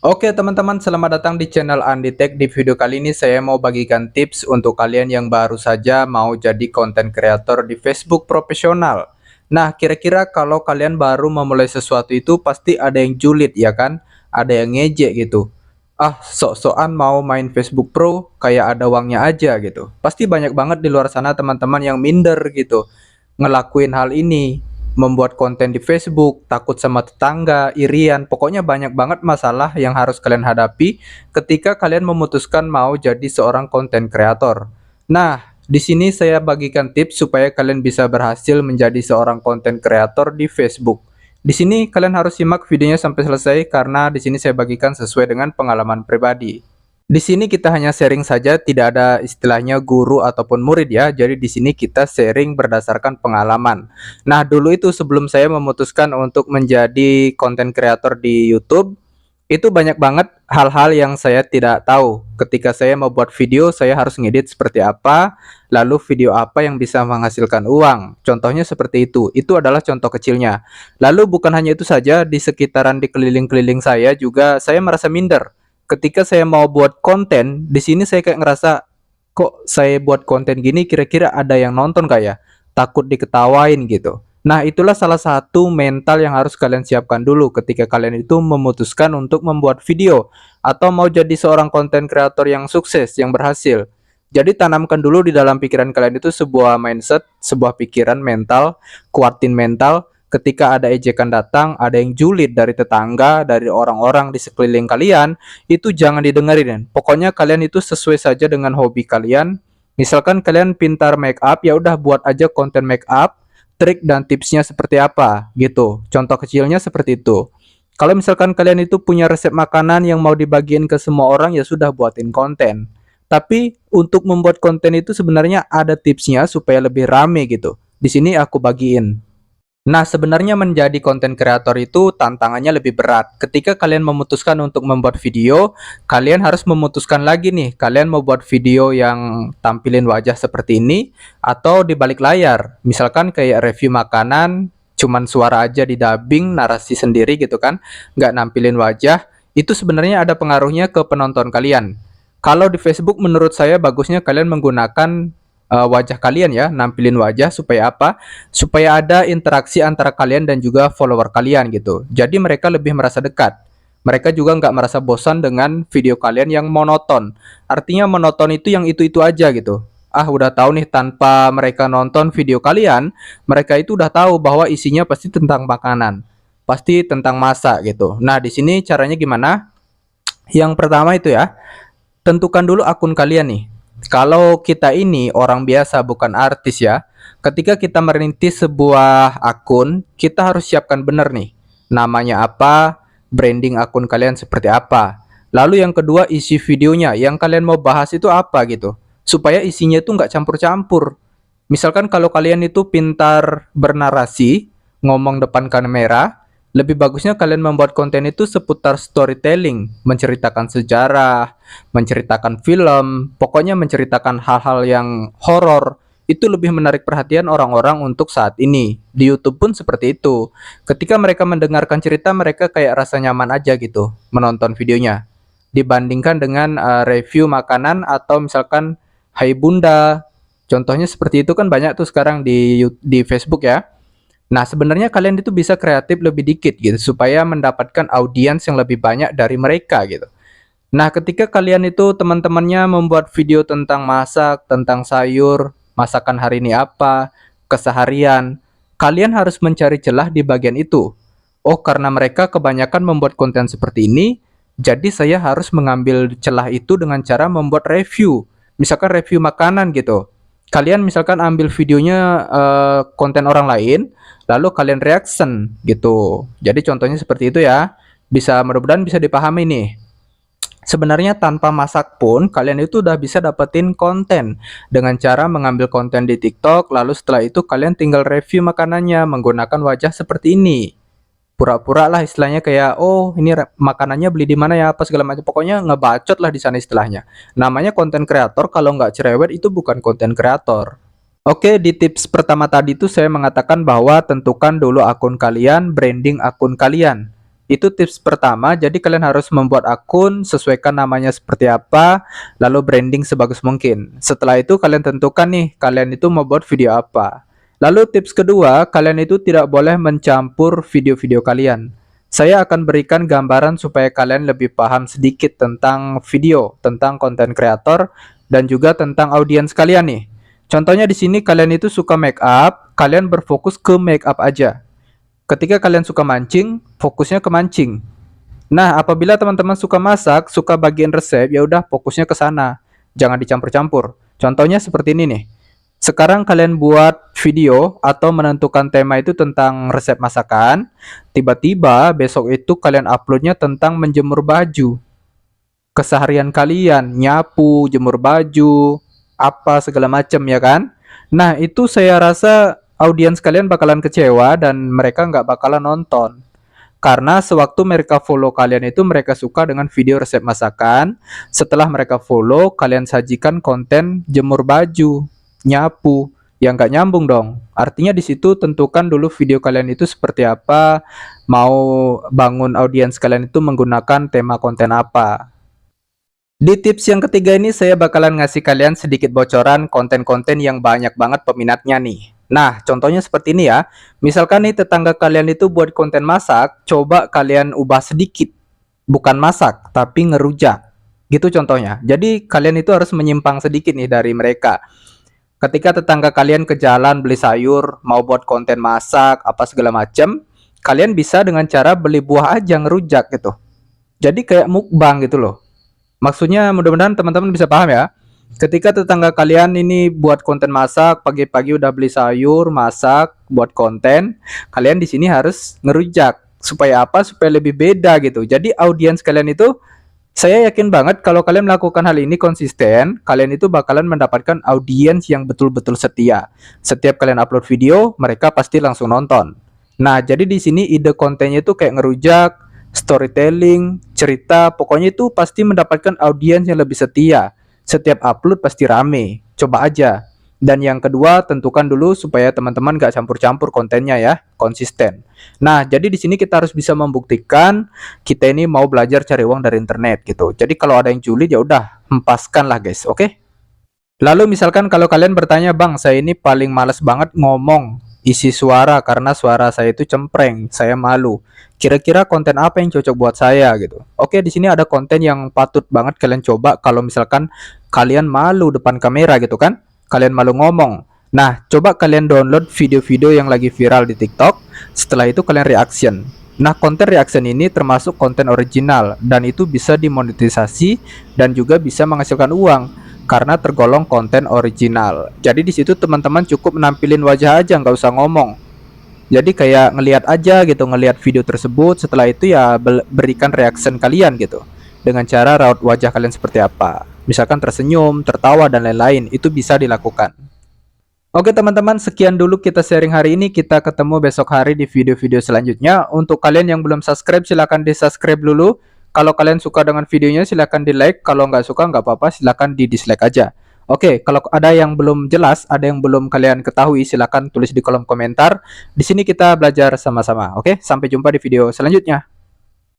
Oke teman-teman, selamat datang di channel Andi Tech. Di video kali ini saya mau bagikan tips untuk kalian yang baru saja mau jadi konten kreator di Facebook profesional. Nah, kira-kira kalau kalian baru memulai sesuatu itu pasti ada yang julid ya kan? Ada yang ngejek gitu. Ah, sok-sokan mau main Facebook Pro kayak ada uangnya aja gitu. Pasti banyak banget di luar sana teman-teman yang minder gitu ngelakuin hal ini, membuat konten di Facebook, takut sama tetangga, irian, pokoknya banyak banget masalah yang harus kalian hadapi ketika kalian memutuskan mau jadi seorang konten kreator. Nah, di sini saya bagikan tips supaya kalian bisa berhasil menjadi seorang konten kreator di Facebook. Di sini kalian harus simak videonya sampai selesai karena di sini saya bagikan sesuai dengan pengalaman pribadi. Di sini kita hanya sharing saja, tidak ada istilahnya guru ataupun murid ya. Jadi di sini kita sharing berdasarkan pengalaman. Nah, dulu itu sebelum saya memutuskan untuk menjadi konten kreator di YouTube, itu banyak banget hal-hal yang saya tidak tahu. Ketika saya mau buat video, saya harus ngedit seperti apa, lalu video apa yang bisa menghasilkan uang. Contohnya seperti itu. Itu adalah contoh kecilnya. Lalu bukan hanya itu saja, di sekitaran di keliling-keliling saya juga saya merasa minder ketika saya mau buat konten. Di sini saya kayak ngerasa, kok saya buat konten gini kira-kira ada yang nonton gak ya? Takut diketawain gitu. Nah, itulah salah satu mental yang harus kalian siapkan dulu ketika kalian itu memutuskan untuk membuat video atau mau jadi seorang konten kreator yang sukses, yang berhasil. Jadi tanamkan dulu di dalam pikiran kalian itu sebuah mindset, sebuah pikiran mental, kuatin mental. Ketika ada ejekan datang, ada yang julid dari tetangga, dari orang-orang di sekeliling kalian, itu jangan didengerin. Pokoknya kalian itu sesuai saja dengan hobi kalian. Misalkan kalian pintar make up, ya udah buat aja konten make up, trik dan tipsnya seperti apa gitu. Contoh kecilnya seperti itu. Kalau misalkan kalian itu punya resep makanan yang mau dibagiin ke semua orang, ya sudah buatin konten. Tapi untuk membuat konten itu sebenarnya ada tipsnya supaya lebih rame gitu. Di sini aku bagiin. Nah, sebenarnya menjadi konten kreator itu tantangannya lebih berat. Ketika kalian memutuskan untuk membuat video, kalian harus memutuskan lagi nih, kalian mau buat video yang tampilin wajah seperti ini atau di balik layar. Misalkan kayak review makanan, cuman suara aja di dubbing, narasi sendiri gitu kan, nggak nampilin wajah, itu sebenarnya ada pengaruhnya ke penonton kalian. Kalau di Facebook menurut saya bagusnya kalian menggunakan wajah kalian ya, nampilin wajah supaya apa? Supaya ada interaksi antara kalian dan juga follower kalian gitu. Jadi mereka lebih merasa dekat. Mereka juga nggak merasa bosan dengan video kalian yang monoton. Artinya monoton itu yang itu-itu aja gitu. Ah, udah tahu nih, tanpa mereka nonton video kalian, mereka itu udah tahu bahwa isinya pasti tentang makanan, pasti tentang masak gitu. Nah, di sini caranya gimana? Yang pertama itu ya, tentukan dulu akun kalian nih. Kalau kita ini orang biasa bukan artis ya, ketika kita merintis sebuah akun, kita harus siapkan benar nih. Namanya apa, branding akun kalian seperti apa. Lalu yang kedua, isi videonya yang kalian mau bahas itu apa gitu. Supaya isinya itu nggak campur-campur. Misalkan kalau kalian itu pintar bernarasi, ngomong depan kamera, lebih bagusnya kalian membuat konten itu seputar storytelling, menceritakan sejarah, menceritakan film, pokoknya menceritakan hal-hal yang horor. Itu lebih menarik perhatian orang-orang untuk saat ini. Di YouTube pun seperti itu. Ketika mereka mendengarkan cerita, mereka kayak rasa nyaman aja gitu menonton videonya. Dibandingkan dengan review makanan atau misalkan Hai Bunda. Contohnya seperti itu kan banyak tuh sekarang di Facebook ya. Nah, sebenarnya kalian itu bisa kreatif lebih dikit gitu supaya mendapatkan audiens yang lebih banyak dari mereka gitu. Nah, ketika kalian itu teman-temannya membuat video tentang masak, tentang sayur, masakan hari ini apa, keseharian, kalian harus mencari celah di bagian itu. Oh, karena mereka kebanyakan membuat konten seperti ini, jadi saya harus mengambil celah itu dengan cara membuat review. Misalkan review makanan gitu. Kalian misalkan ambil videonya konten orang lain, lalu kalian reaction gitu. Jadi contohnya seperti itu ya. Bisa, mudah-mudahan bisa dipahami nih. Sebenarnya tanpa masak pun kalian itu udah bisa dapetin konten dengan cara mengambil konten di TikTok, lalu setelah itu kalian tinggal review makanannya menggunakan wajah seperti ini. Pura-pura lah istilahnya kayak, oh ini makanannya beli di mana ya, apa segala macam. Pokoknya ngebacot lah di sana istilahnya. Namanya konten kreator, kalau nggak cerewet itu bukan konten kreator. Oke, di tips pertama tadi itu saya mengatakan bahwa tentukan dulu akun kalian, branding akun kalian. Itu tips pertama, jadi kalian harus membuat akun, sesuaikan namanya seperti apa, lalu branding sebagus mungkin. Setelah itu kalian tentukan nih, kalian itu mau buat video apa. Lalu tips kedua, kalian itu tidak boleh mencampur video-video kalian. Saya akan berikan gambaran supaya kalian lebih paham sedikit tentang video, tentang konten kreator, dan juga tentang audiens kalian nih. Contohnya di sini kalian itu suka make up, kalian berfokus ke make up aja. Ketika kalian suka mancing, fokusnya ke mancing. Nah, apabila teman-teman suka masak, suka bagian resep, ya udah fokusnya ke sana. Jangan dicampur-campur. Contohnya seperti ini nih. Sekarang kalian buat video atau menentukan tema itu tentang resep masakan, tiba-tiba besok itu kalian uploadnya tentang menjemur baju. Keseharian kalian, nyapu, jemur baju, apa segala macam ya kan? Nah, itu saya rasa audiens kalian bakalan kecewa dan mereka nggak bakalan nonton. Karena sewaktu mereka follow kalian itu mereka suka dengan video resep masakan. Setelah mereka follow, kalian sajikan konten jemur baju, nyapu, yang nggak nyambung dong. Artinya di situ tentukan dulu video kalian itu seperti apa, mau bangun audiens kalian itu menggunakan tema konten apa. Di tips yang ketiga ini saya bakalan ngasih kalian sedikit bocoran konten-konten yang banyak banget peminatnya nih. Nah, contohnya seperti ini ya. Misalkan nih tetangga kalian itu buat konten masak, coba kalian ubah sedikit. Bukan masak, tapi ngerujak. Gitu contohnya. Jadi kalian itu harus menyimpang sedikit nih dari mereka. Ketika tetangga kalian ke jalan beli sayur, mau buat konten masak, apa segala macam, kalian bisa dengan cara beli buah aja ngerujak gitu. Jadi kayak mukbang gitu loh. Maksudnya mudah-mudahan teman-teman bisa paham ya. Ketika tetangga kalian ini buat konten masak, pagi-pagi udah beli sayur, masak, buat konten, kalian di sini harus ngerujak. Supaya apa? Supaya lebih beda gitu. Jadi audiens kalian itu, saya yakin banget kalau kalian melakukan hal ini konsisten, kalian itu bakalan mendapatkan audiens yang betul-betul setia. Setiap kalian upload video, mereka pasti langsung nonton. Nah, jadi di sini ide kontennya itu kayak ngerujak, storytelling, cerita, pokoknya itu pasti mendapatkan audiens yang lebih setia. Setiap upload pasti rame. Coba aja. Dan yang kedua, tentukan dulu supaya teman-teman gak campur-campur kontennya ya, konsisten. Nah, jadi di sini kita harus bisa membuktikan kita ini mau belajar cari uang dari internet gitu. Jadi kalau ada yang julid ya udah, hempaskan lah guys, oke? Lalu misalkan kalau kalian bertanya, "Bang, saya ini paling males banget ngomong isi suara karena suara saya itu cempreng, saya malu. Kira-kira konten apa yang cocok buat saya?" gitu. Oke, di sini ada konten yang patut banget kalian coba kalau misalkan kalian malu depan kamera gitu kan. Kalian malu ngomong. Nah, coba kalian download video-video yang lagi viral di TikTok. Setelah itu kalian reaction. Nah, konten reaction ini termasuk konten original dan itu bisa dimonetisasi dan juga bisa menghasilkan uang karena tergolong konten original. Jadi di situ teman-teman cukup menampilin wajah aja, nggak usah ngomong. Jadi kayak ngelihat aja gitu, ngelihat video tersebut. Setelah itu ya berikan reaction kalian gitu. Dengan cara raut wajah kalian seperti apa. Misalkan tersenyum, tertawa dan lain-lain, itu bisa dilakukan. Oke teman-teman, sekian dulu kita sharing hari ini. Kita ketemu besok hari di video-video selanjutnya. Untuk kalian yang belum subscribe, silahkan di subscribe dulu. Kalau kalian suka dengan videonya, silahkan di like. Kalau nggak suka, nggak apa-apa, silahkan di dislike aja. Oke, kalau ada yang belum jelas, ada yang belum kalian ketahui, silahkan tulis di kolom komentar. Di sini kita belajar sama-sama. Oke, sampai jumpa di video selanjutnya.